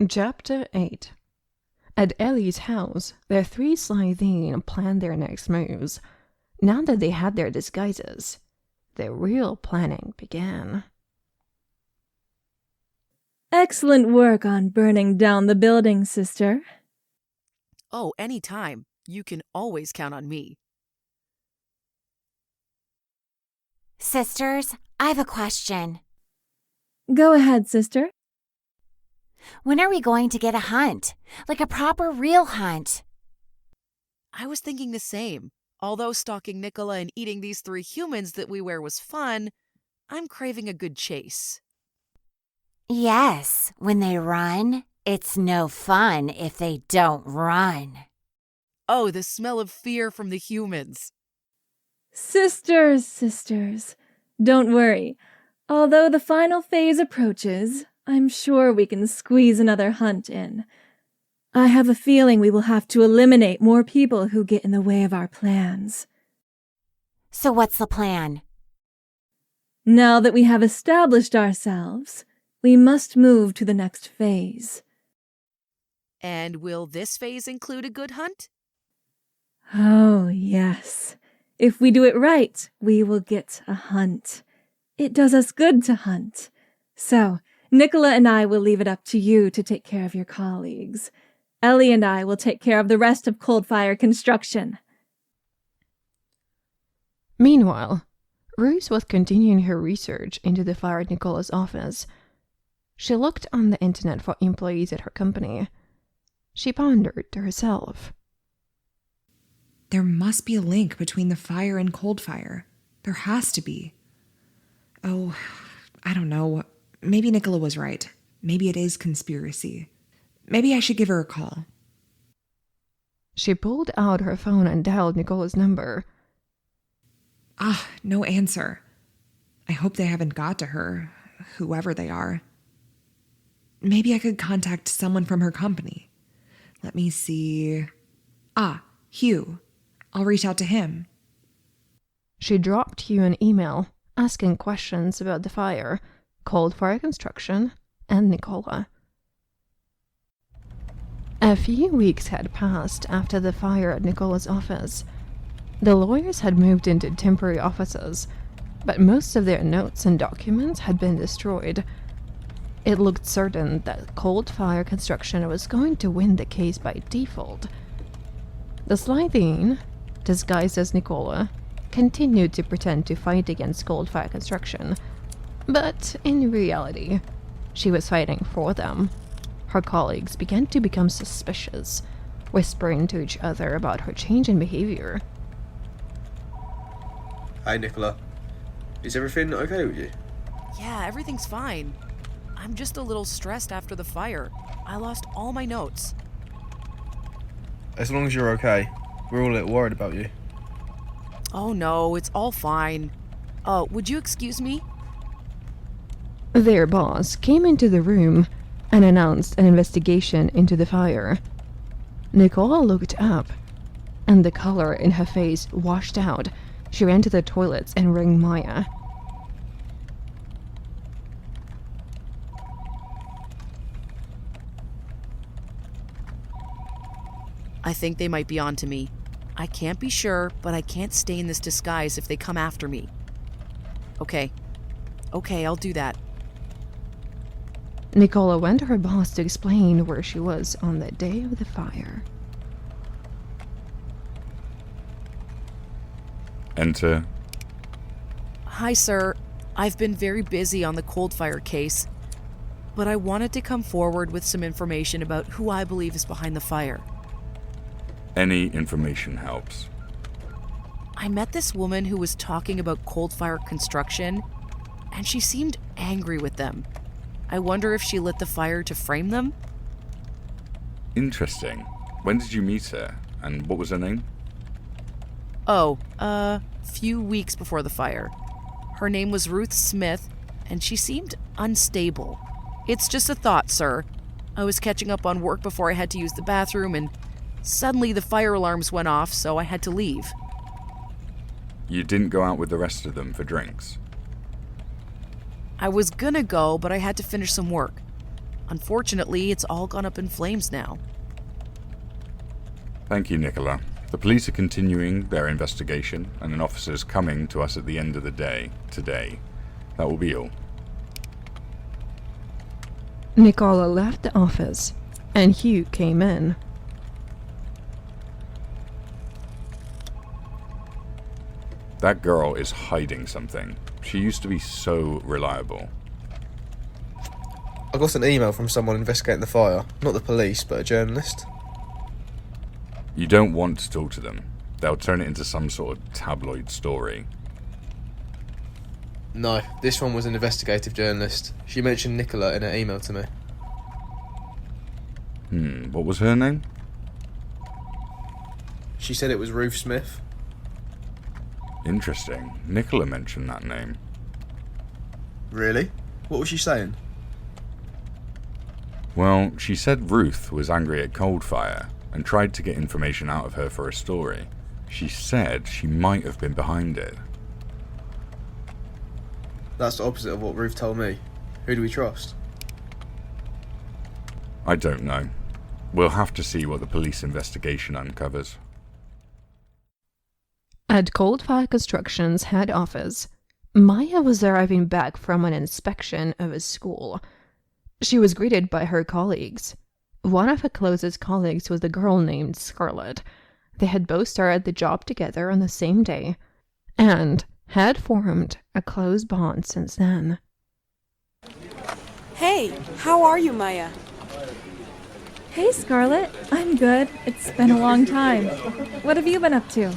Chapter 8. At Ellie's house, the three Slitheen planned their next moves. Now that they had their disguises, the real planning began. Excellent work on burning down the building, sister. Oh, anytime. You can always count on me. Sisters, I have a question. Go ahead, sister. When are we going to get a hunt? Like a proper real hunt? I was thinking the same. Although stalking Nicola and eating these three humans that we wear was fun, I'm craving a good chase. Yes, when they run, it's no fun if they don't run. Oh, the smell of fear from the humans. Sisters. Don't worry. Although the final phase approaches, I'm sure we can squeeze another hunt in. I have a feeling we will have to eliminate more people who get in the way of our plans. So what's the plan? Now that we have established ourselves, we must move to the next phase. And will this phase include a good hunt? Oh, yes. If we do it right, we will get a hunt. It does us good to hunt. So, Nicola and I will leave it up to you to take care of your colleagues. Ellie and I will take care of the rest of Coldfire construction. Meanwhile, Ruth was continuing her research into the fire at Nicola's office. She looked on the internet for employees at her company. She pondered to herself. There must be a link between the fire and Coldfire. There has to be. Oh, I don't know. Maybe Nicola was right. Maybe it is conspiracy. Maybe I should give her a call. She pulled out her phone and dialed Nicola's number. No answer. I hope they haven't got to her, whoever they are. Maybe I could contact someone from her company. Let me see. Hugh. I'll reach out to him. She dropped Hugh an email, asking questions about the fire, Coldfire construction, and Nicola. A few weeks had passed after the fire at Nicola's office. The lawyers had moved into temporary offices, but most of their notes and documents had been destroyed. It looked certain that Coldfire construction was going to win the case by default. The Slitheen, disguised as Nicola, continued to pretend to fight against Coldfire construction, but in reality, she was fighting for them. Her colleagues began to become suspicious, whispering to each other about her change in behavior. Hey, Nicola. Is everything okay with you? Yeah, everything's fine. I'm just a little stressed after the fire. I lost all my notes. As long as you're okay. We're all a little worried about you. Oh no, it's all fine. Would you excuse me? Their boss came into the room and announced an investigation into the fire. Nicola looked up, and the color in her face washed out. She ran to the toilets and rang Maya. I think they might be on to me. I can't be sure, but I can't stay in this disguise if they come after me. Okay, I'll do that. Nicola went to her boss to explain where she was on the day of the fire. Enter. Hi, sir. I've been very busy on the Coldfire case, but I wanted to come forward with some information about who I believe is behind the fire. Any information helps. I met this woman who was talking about Coldfire construction, and she seemed angry with them. I wonder if she lit the fire to frame them? Interesting. When did you meet her, and what was her name? Few weeks before the fire. Her name was Ruth Smith, and she seemed unstable. It's just a thought, sir. I was catching up on work before I had to use the bathroom, and suddenly the fire alarms went off, so I had to leave. You didn't go out with the rest of them for drinks? I was gonna go, but I had to finish some work. Unfortunately, it's all gone up in flames now. Thank you, Nicola. The police are continuing their investigation, and an officer's coming to us at the end of the day, today. That will be all. Nicola left the office, and Hugh came in. That girl is hiding something. She used to be so reliable. I got an email from someone investigating the fire. Not the police, but a journalist. You don't want to talk to them. They'll turn it into some sort of tabloid story. No, this one was an investigative journalist. She mentioned Nicola in her email to me. What was her name? She said it was Ruth Smith. Interesting. Nicola mentioned that name. Really? What was she saying? Well, she said Ruth was angry at Coldfire and tried to get information out of her for a story. She said she might have been behind it. That's the opposite of what Ruth told me. Who do we trust? I don't know. We'll have to see what the police investigation uncovers. At Coldfire Construction's head office, Maya was arriving back from an inspection of a school. She was greeted by her colleagues. One of her closest colleagues was a girl named Scarlett. They had both started the job together on the same day, and had formed a close bond since then. Hey, how are you, Maya? Hey, Scarlett. I'm good. It's been a long time. What have you been up to?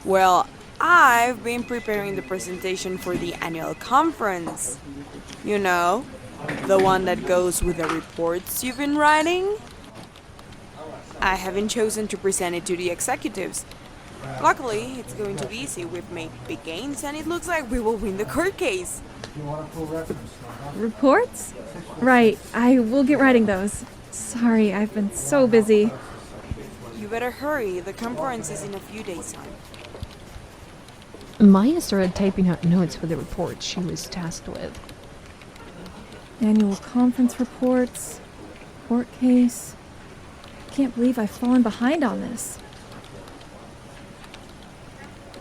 Well, I've been preparing the presentation for the annual conference. You know, the one that goes with the reports you've been writing? I haven't chosen to present it to the executives. Luckily, it's going to be easy. We've made big gains and it looks like we will win the court case. Reports? Right, I will get writing those. Sorry, I've been so busy. You better hurry. The conference is in a few days' time. Maya started typing out notes for the reports she was tasked with. Annual conference reports, court case. Can't believe I've fallen behind on this.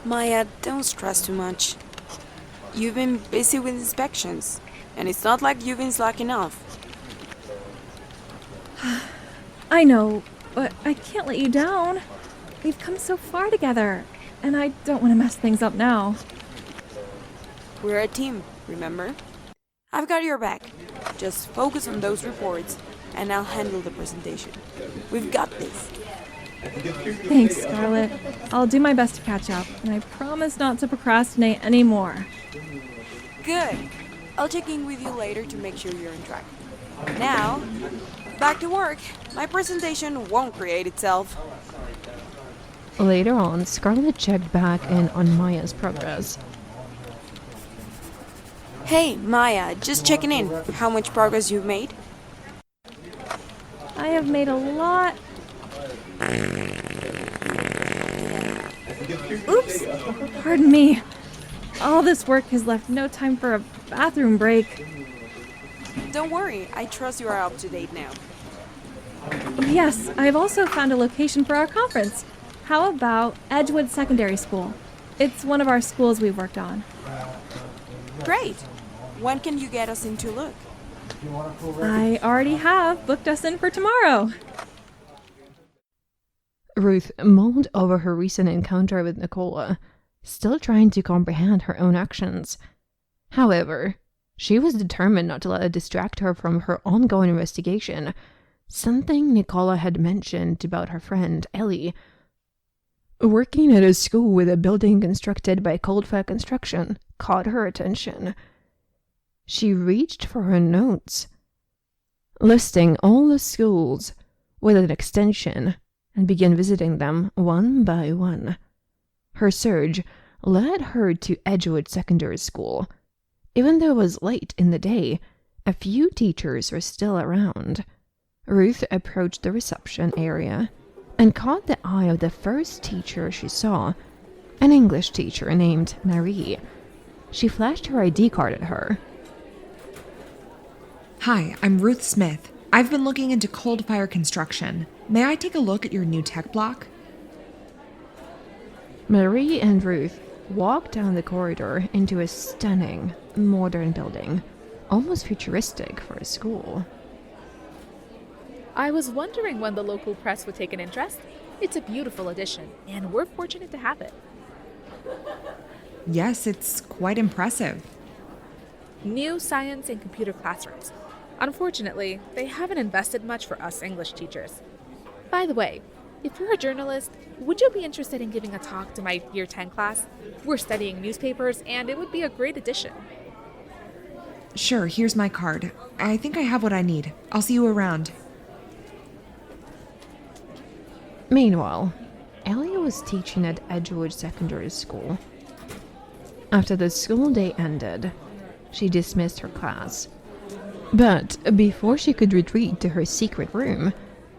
Maya, don't stress too much. You've been busy with inspections, and it's not like you've been slacking off. I know, but I can't let you down. We've come so far together, and I don't want to mess things up now. We're a team, remember? I've got your back. Just focus on those reports, and I'll handle the presentation. We've got this. Thanks, Scarlett. I'll do my best to catch up, and I promise not to procrastinate anymore. Good. I'll check in with you later to make sure you're on track. Now, back to work. My presentation won't create itself. Later on, Scarlett checked back in on Maya's progress. Hey, Maya, just checking in. How much progress you've made? I have made a lot. Oops! Pardon me. All this work has left no time for a bathroom break. Don't worry, I trust you are up to date now. Yes, I've also found a location for our conference. How about Edgewood Secondary School? It's one of our schools we've worked on. Great! When can you get us in to look? I already have booked us in for tomorrow. Ruth mulled over her recent encounter with Nicola, still trying to comprehend her own actions. However, she was determined not to let it distract her from her ongoing investigation. Something Nicola had mentioned about her friend, Ellie, working at a school with a building constructed by Coldfire Construction, caught her attention. She reached for her notes, listing all the schools with an extension, and began visiting them one by one. Her search led her to Edgewood Secondary School. Even though it was late in the day, a few teachers were still around. Ruth approached the reception area and caught the eye of the first teacher she saw, an English teacher named Marie. She flashed her ID card at her. Hi, I'm Ruth Smith. I've been looking into cold fire construction. May I take a look at your new tech block? Marie and Ruth walked down the corridor into a stunning, modern building, almost futuristic for a school. I was wondering when the local press would take an interest. It's a beautiful addition, and we're fortunate to have it. Yes, it's quite impressive. New science and computer classrooms. Unfortunately, they haven't invested much for us English teachers. By the way, if you're a journalist, would you be interested in giving a talk to my Year 10 class? We're studying newspapers, and it would be a great addition. Sure, here's my card. I think I have what I need. I'll see you around. Meanwhile, Ellie was teaching at Edgewood Secondary School. After the school day ended, she dismissed her class. But before she could retreat to her secret room,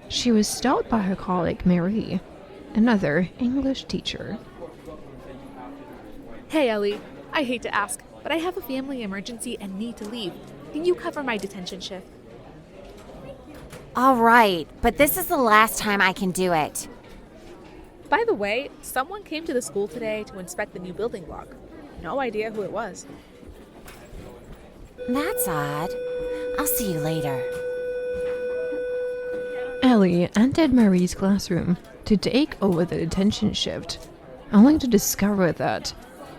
she was stopped by her colleague Marie, another English teacher. Hey, Ellie. I hate to ask, but I have a family emergency and need to leave. Can you cover my detention shift? All right, but this is the last time I can do it. By the way, someone came to the school today to inspect the new building block. No idea who it was. That's odd. I'll see you later. Ellie entered Marie's classroom to take over the detention shift, only to discover that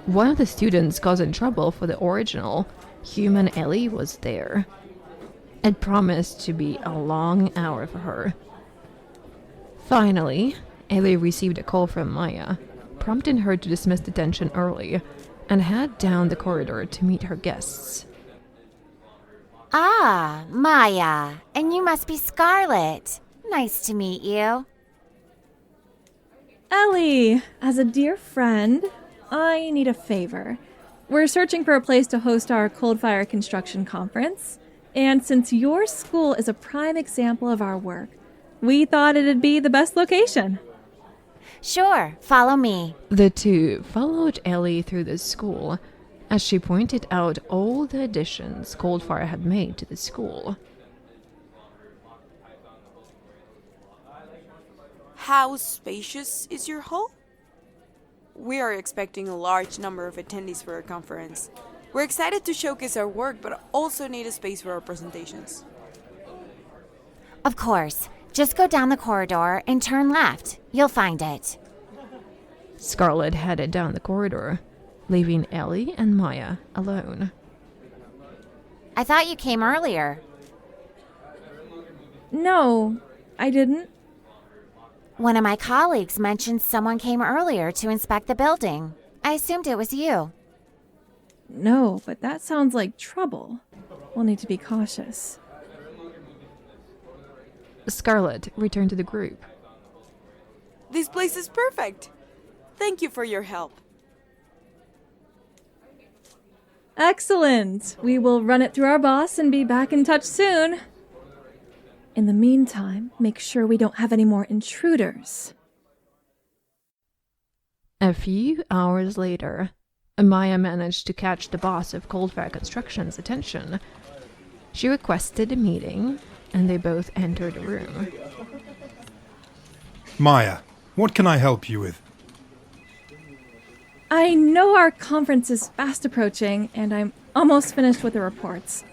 one of the students causing trouble for the original human Ellie was there. It promised to be a long hour for her. Finally, Ellie received a call from Maya, prompting her to dismiss detention early and head down the corridor to meet her guests. Ah, Maya. And you must be Scarlett. Nice to meet you. Ellie, as a dear friend, I need a favor. We're searching for a place to host our cold fire construction conference, and since your school is a prime example of our work, we thought it'd be the best location. Sure, follow me. The two followed Ellie through the school as she pointed out all the additions Coldfire had made to the school. How spacious is your hall? We are expecting a large number of attendees for our conference. We're excited to showcase our work, but also need a space for our presentations. Of course. Just go down the corridor and turn left. You'll find it. Scarlett headed down the corridor, leaving Ellie and Maya alone. I thought you came earlier. No, I didn't. One of my colleagues mentioned someone came earlier to inspect the building. I assumed it was you. No, but that sounds like trouble. We'll need to be cautious. Scarlett returned to the group. This place is perfect. Thank you for your help. Excellent! We will run it through our boss and be back in touch soon. In the meantime, make sure we don't have any more intruders. A few hours later, Maya managed to catch the boss of Coldfire Construction's attention. She requested a meeting, and they both entered the room. Maya, what can I help you with? I know our conference is fast approaching, and I'm almost finished with the reports.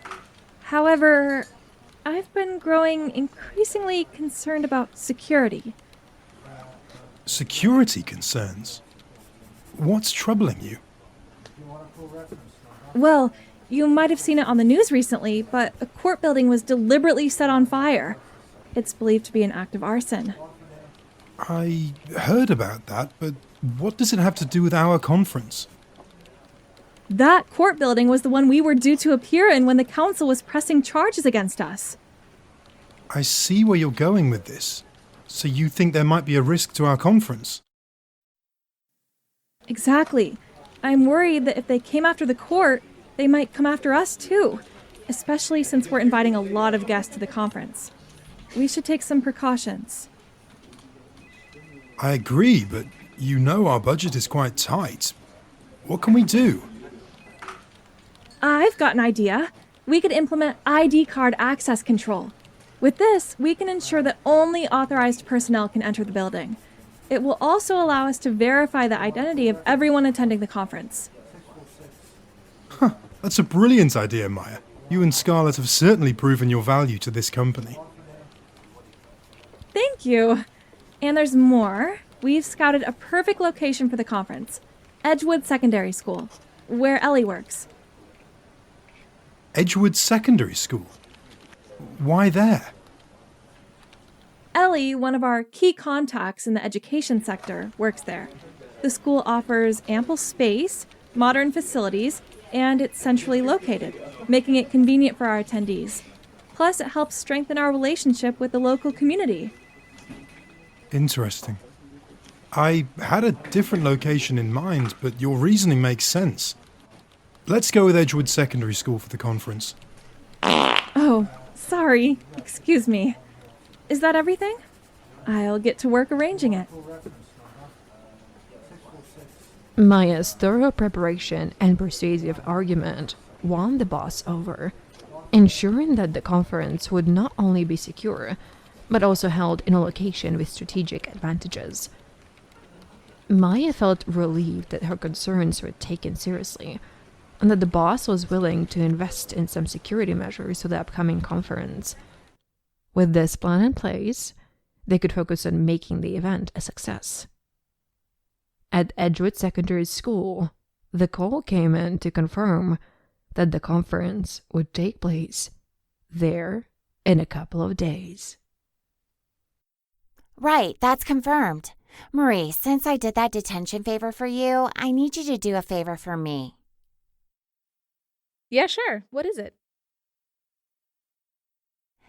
However, I've been growing increasingly concerned about security. Security concerns? What's troubling you? Well, you might have seen it on the news recently, but a court building was deliberately set on fire. It's believed to be an act of arson. I heard about that, but what does it have to do with our conference? That court building was the one we were due to appear in when the council was pressing charges against us. I see where you're going with this. So you think there might be a risk to our conference? Exactly. I'm worried that if they came after the court, they might come after us too, especially since we're inviting a lot of guests to the conference. We should take some precautions. I agree, but you know our budget is quite tight. What can we do? I've got an idea. we could implement ID card access control. With this, we can ensure that only authorized personnel can enter the building. It will also allow us to verify the identity of everyone attending the conference. That's a brilliant idea, Maya. You and Scarlett have certainly proven your value to this company. Thank you. And there's more. We've scouted a perfect location for the conference. Edgewood Secondary School, where Ellie works. Edgewood Secondary School? Why there? Ellie, one of our key contacts in the education sector, works there. The school offers ample space, modern facilities, and it's centrally located, making it convenient for our attendees. Plus, it helps strengthen our relationship with the local community. Interesting. I had a different location in mind, but your reasoning makes sense. Let's go with Edgewood Secondary School for the conference. Oh, sorry. Excuse me. Is that everything? I'll get to work arranging it. Maya's thorough preparation and persuasive argument won the boss over, ensuring that the conference would not only be secure, but also held in a location with strategic advantages. Maya felt relieved that her concerns were taken seriously, and that the boss was willing to invest in some security measures for the upcoming conference. With this plan in place, they could focus on making the event a success. At Edgewood Secondary School, the call came in to confirm that the conference would take place there in a couple of days. Right, that's confirmed. Marie, since I did that detention favor for you, I need you to do a favor for me. Yeah, sure. What is it?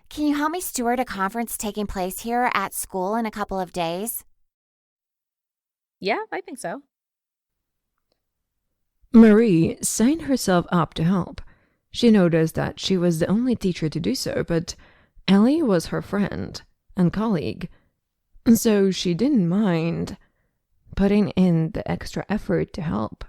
Can you help me steward a conference taking place here at school in a couple of days? Yeah, I think so. Marie signed herself up to help. She noticed that she was the only teacher to do so, but Ellie was her friend and colleague, so she didn't mind putting in the extra effort to help.